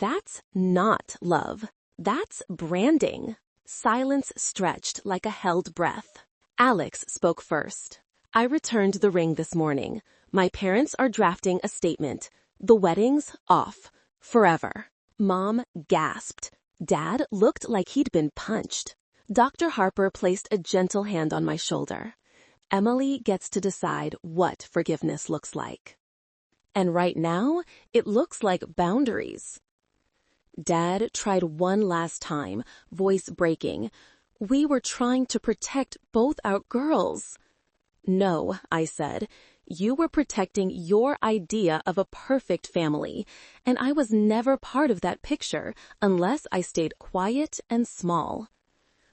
Speaker 1: That's not love. That's branding. Silence stretched like a held breath. Alex spoke first. "I returned the ring this morning. My parents are drafting a statement. The wedding's off. Forever. Mom gasped. Dad looked like he'd been punched. Dr. Harper placed a gentle hand on my shoulder. Emily gets to decide what forgiveness looks like. And right now, it looks like boundaries. Dad tried one last time, voice breaking. We were trying to protect both our girls. No, I said. You were protecting your idea of a perfect family, and I was never part of that picture unless I stayed quiet and small.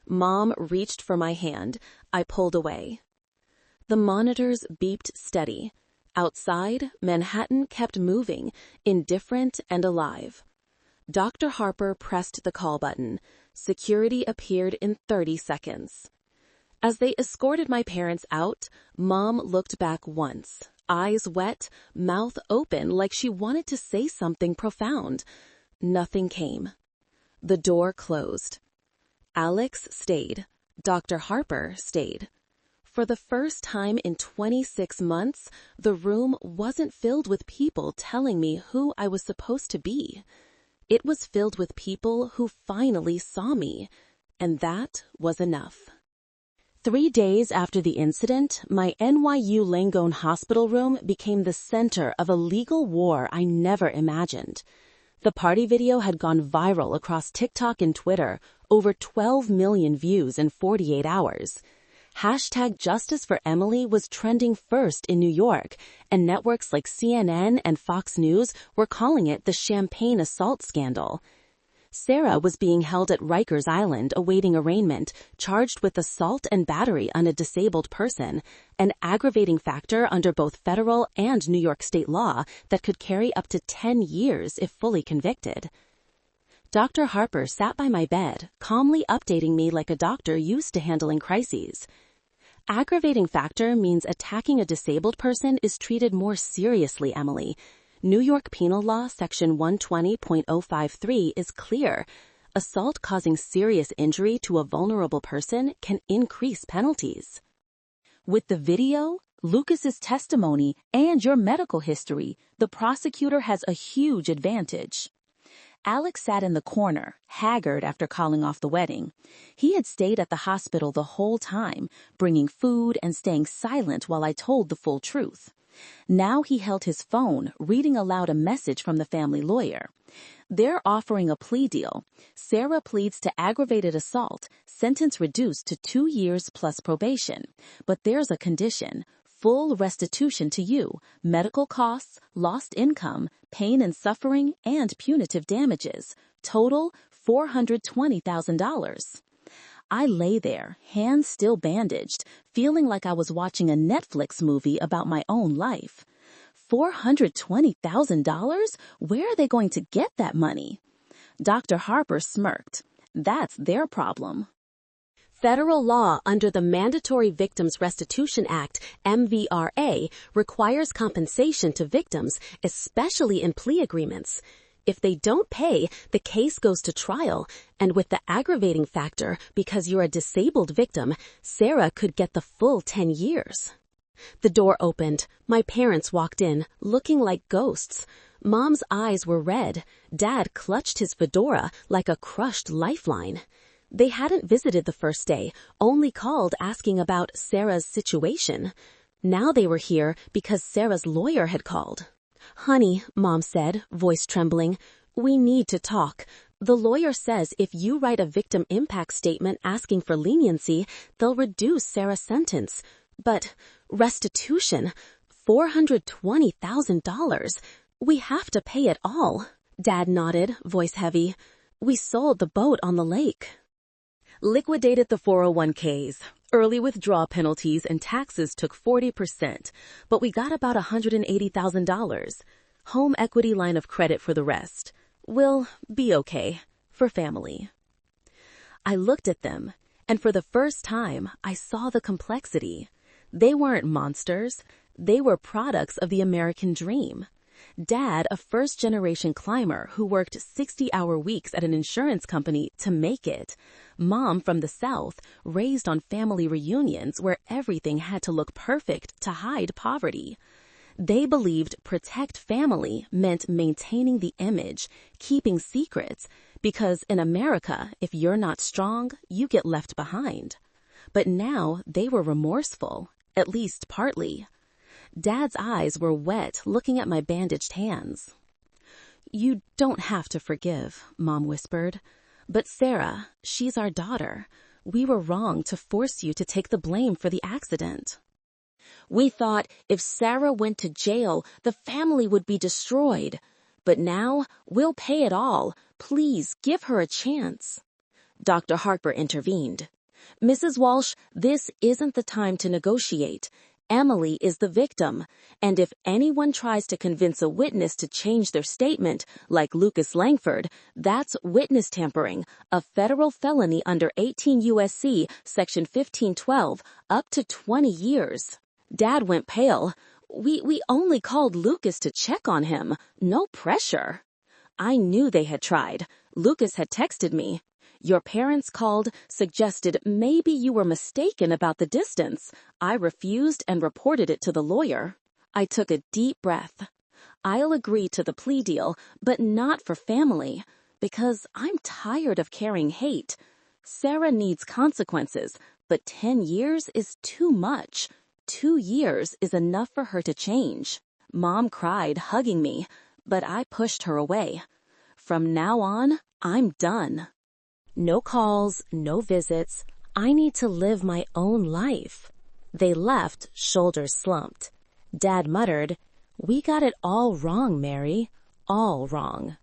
Speaker 1: Mom reached for my hand. I pulled away. The monitors beeped steady. Outside, Manhattan kept moving, indifferent and alive. Dr. Harper pressed the call button. Security appeared in 30 seconds. As they escorted my parents out, Mom looked back once, eyes wet, mouth open like she wanted to say something profound. Nothing came. The door closed. Alex stayed. Dr. Harper stayed. For the first time in 26 months, the room wasn't filled with people telling me who I was supposed to be. It was filled with people who finally saw me, and that was enough. 3 days after the incident, my NYU Langone hospital room became the center of a legal war I never imagined. The party video had gone viral across TikTok and Twitter, over 12 million views in 48 hours. Hashtag Justice for Emily was trending first in New York, and networks like CNN and Fox News were calling it the Champagne assault scandal. Sarah was being held at Rikers Island awaiting arraignment, charged with assault and battery on a disabled person, an aggravating factor under both federal and New York state law that could carry up to 10 years if fully convicted. Dr. Harper sat by my bed, calmly updating me like a doctor used to handling crises. Aggravating factor means attacking a disabled person is treated more seriously, Emily. New York Penal Law Section 120.053 is clear. Assault causing serious injury to a vulnerable person can increase penalties. With the video, Lucas's testimony, and your medical history, the prosecutor has a huge advantage. Alex sat in the corner, haggard after calling off the wedding. He had stayed at the hospital the whole time, bringing food and staying silent while I told the full truth. Now he held his phone, reading aloud a message from the family lawyer. They're offering a plea deal. Sarah pleads to aggravated assault, sentence reduced to 2 years plus probation. But there's a condition: full restitution to you, medical costs, lost income, pain and suffering, and punitive damages. Total $420,000. I lay there, hands still bandaged, feeling like I was watching a Netflix movie about my own life. $420,000? Where are they going to get that money? Dr. Harper smirked. That's their problem. Federal law under the Mandatory Victims Restitution Act, MVRA, requires compensation to victims, especially in plea agreements. If they don't pay, the case goes to trial, and with the aggravating factor, because you're a disabled victim, Sarah could get the full 10 years. The door opened. My parents walked in, looking like ghosts. Mom's eyes were red. Dad clutched his fedora like a crushed lifeline. They hadn't visited the first day, only called asking about Sarah's situation. Now they were here because Sarah's lawyer had called. Honey, Mom said, voice trembling, we need to talk. The lawyer says if you write a victim impact statement asking for leniency, they'll reduce Sarah's sentence. But restitution, $420,000. We have to pay it all. Dad nodded, voice heavy. We sold the boat on the lake. Liquidated the 401ks. Early withdrawal penalties and taxes took 40%, but we got about $180,000. Home equity line of credit for the rest. We'll be okay. For family. I looked at them, and for the first time, I saw the complexity. They weren't monsters. They were products of the American dream. Dad, a first-generation climber who worked 60-hour weeks at an insurance company to make it. Mom from the South, raised on family reunions where everything had to look perfect to hide poverty. They believed protect family meant maintaining the image, keeping secrets, because in America, if you're not strong, you get left behind. But now they were remorseful, at least partly. Dad's eyes were wet looking at my bandaged hands. "You don't have to forgive," Mom whispered. "But Sarah, she's our daughter. We were wrong to force you to take the blame for the accident." "We thought if Sarah went to jail, the family would be destroyed. But now, we'll pay it all. Please give her a chance." Dr. Harper intervened. "Mrs. Walsh, this isn't the time to negotiate. Emily is the victim, and if anyone tries to convince a witness to change their statement, like Lucas Langford, that's witness tampering, a federal felony under 18 U.S.C. Section 1512, up to 20 years. Dad went pale. We only called Lucas to check on him. No pressure." I knew they had tried. Lucas had texted me. "Your parents called, suggested maybe you were mistaken about the distance. I refused and reported it to the lawyer." I took a deep breath. I'll agree to the plea deal, but not for family, because I'm tired of carrying hate. Sarah needs consequences, but 10 years is too much. 2 years is enough for her to change. Mom cried, hugging me, but I pushed her away. From now on, I'm done. No calls, no visits. I need to live my own life. They left, shoulders slumped. Dad muttered, "We got it all wrong, Mary. All wrong."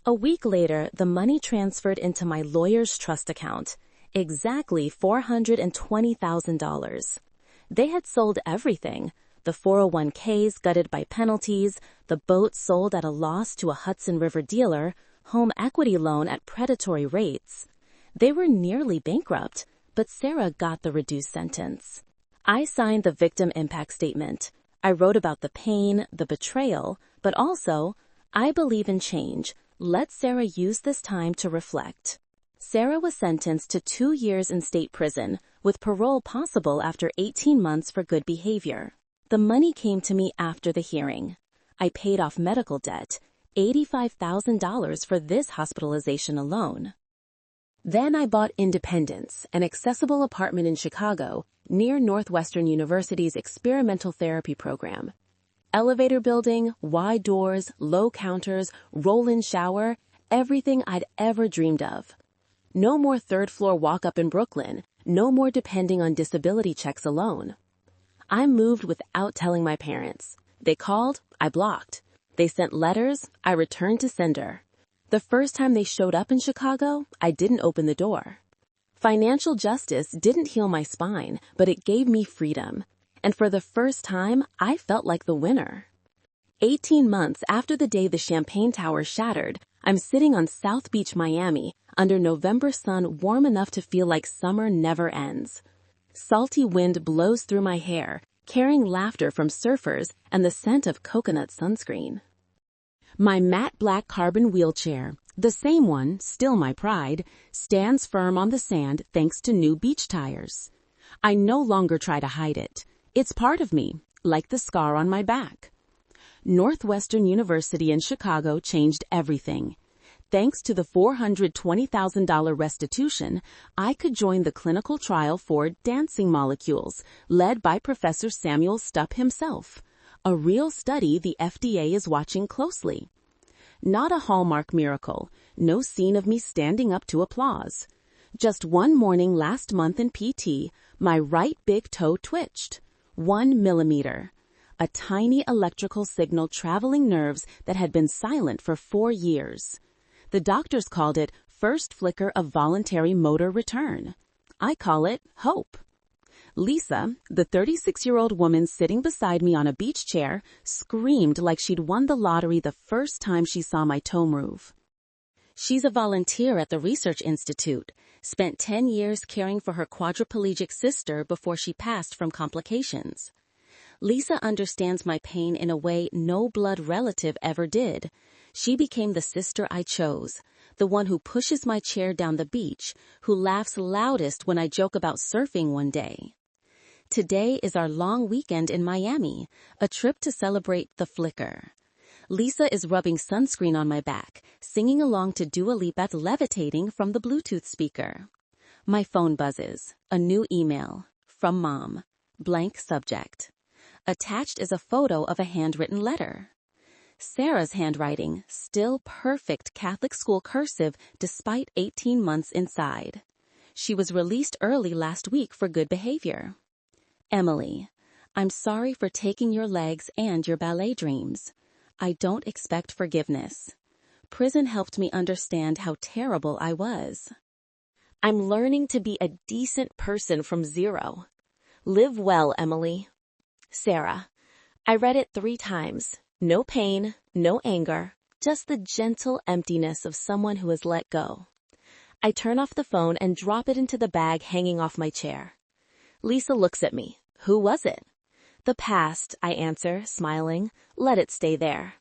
Speaker 1: A week later, the money transferred into my lawyer's trust account. Exactly $420,000. They had sold everything. The 401ks gutted by penalties, the boat sold at a loss to a Hudson River dealer, home equity loan at predatory rates. They were nearly bankrupt, but Sarah got the reduced sentence. I signed the victim impact statement. I wrote about the pain, the betrayal, but also, I believe in change. Let Sarah use this time to reflect. Sarah was sentenced to 2 years in state prison, with parole possible after 18 months for good behavior. The money came to me after the hearing. I paid off medical debt, $85,000 for this hospitalization alone. Then I bought Independence, an accessible apartment in Chicago, near Northwestern University's experimental therapy program. Elevator building, wide doors, low counters, roll-in shower, everything I'd ever dreamed of. No more third-floor walk-up in Brooklyn, no more depending on disability checks alone. I moved without telling my parents. They called, I blocked. They sent letters, I returned to sender. The first time they showed up in Chicago, I didn't open the door. Financial justice didn't heal my spine, but it gave me freedom. And for the first time, I felt like the winner. 18 months after the day the Champagne Tower shattered, I'm sitting on South Beach, Miami, under November sun warm enough to feel like summer never ends. Salty wind blows through my hair, carrying laughter from surfers and the scent of coconut sunscreen. My matte black carbon wheelchair, the same one, still my pride, stands firm on the sand thanks to new beach tires. I no longer try to hide it. It's part of me, like the scar on my back. Northwestern University in Chicago changed everything. Thanks to the $420,000 restitution, I could join the clinical trial for dancing molecules, led by Professor Samuel Stupp himself. A real study the FDA is watching closely. Not a Hallmark miracle, no scene of me standing up to applause. Just one morning last month in PT, my right big toe twitched. 1 millimeter. A tiny electrical signal traveling nerves that had been silent for 4 years. The doctors called it first flicker of voluntary motor return. I call it hope. Lisa, the 36-year-old woman sitting beside me on a beach chair, screamed like she'd won the lottery the first time she saw my toe move. She's a volunteer at the Research Institute, spent 10 years caring for her quadriplegic sister before she passed from complications. Lisa understands my pain in a way no blood relative ever did. She became the sister I chose, the one who pushes my chair down the beach, who laughs loudest when I joke about surfing one day. Today is our long weekend in Miami, a trip to celebrate the flicker. Lisa is rubbing sunscreen on my back, singing along to Dua Lipa's Levitating from the Bluetooth speaker. My phone buzzes. A new email. From Mom. Blank subject. Attached is a photo of a handwritten letter. Sarah's handwriting, still perfect Catholic school cursive despite 18 months inside. She was released early last week for good behavior. Emily, I'm sorry for taking your legs and your ballet dreams. I don't expect forgiveness. Prison helped me understand how terrible I was. I'm learning to be a decent person from zero. Live well, Emily. Sarah, I read it 3 times. No pain, no anger, just the gentle emptiness of someone who has let go. I turn off the phone and drop it into the bag hanging off my chair. Lisa looks at me. Who was it? The past, I answer, smiling. Let it stay there.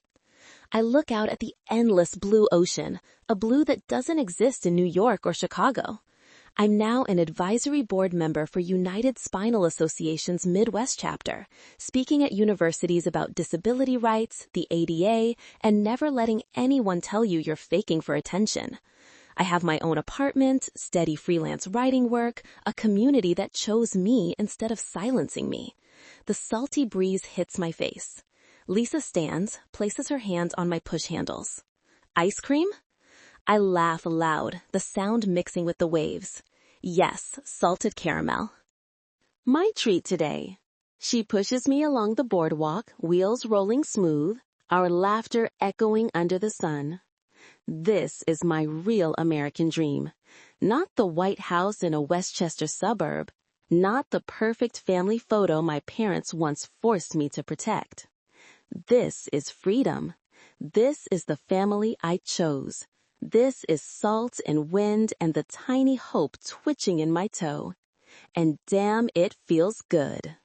Speaker 1: I look out at the endless blue ocean, a blue that doesn't exist in New York or Chicago. I'm now an advisory board member for United Spinal Association's Midwest chapter, speaking at universities about disability rights, the ADA, and never letting anyone tell you you're faking for attention. I have my own apartment, steady freelance writing work, a community that chose me instead of silencing me. The salty breeze hits my face. Lisa stands, places her hands on my push handles. Ice cream? I laugh loud, the sound mixing with the waves. Yes, salted caramel. My treat today. She pushes me along the boardwalk, wheels rolling smooth, our laughter echoing under the sun. This is my real American dream. Not the White House in a Westchester suburb. Not the perfect family photo my parents once forced me to protect. This is freedom. This is the family I chose. This is salt and wind and the tiny hope twitching in my toe. And damn, it feels good.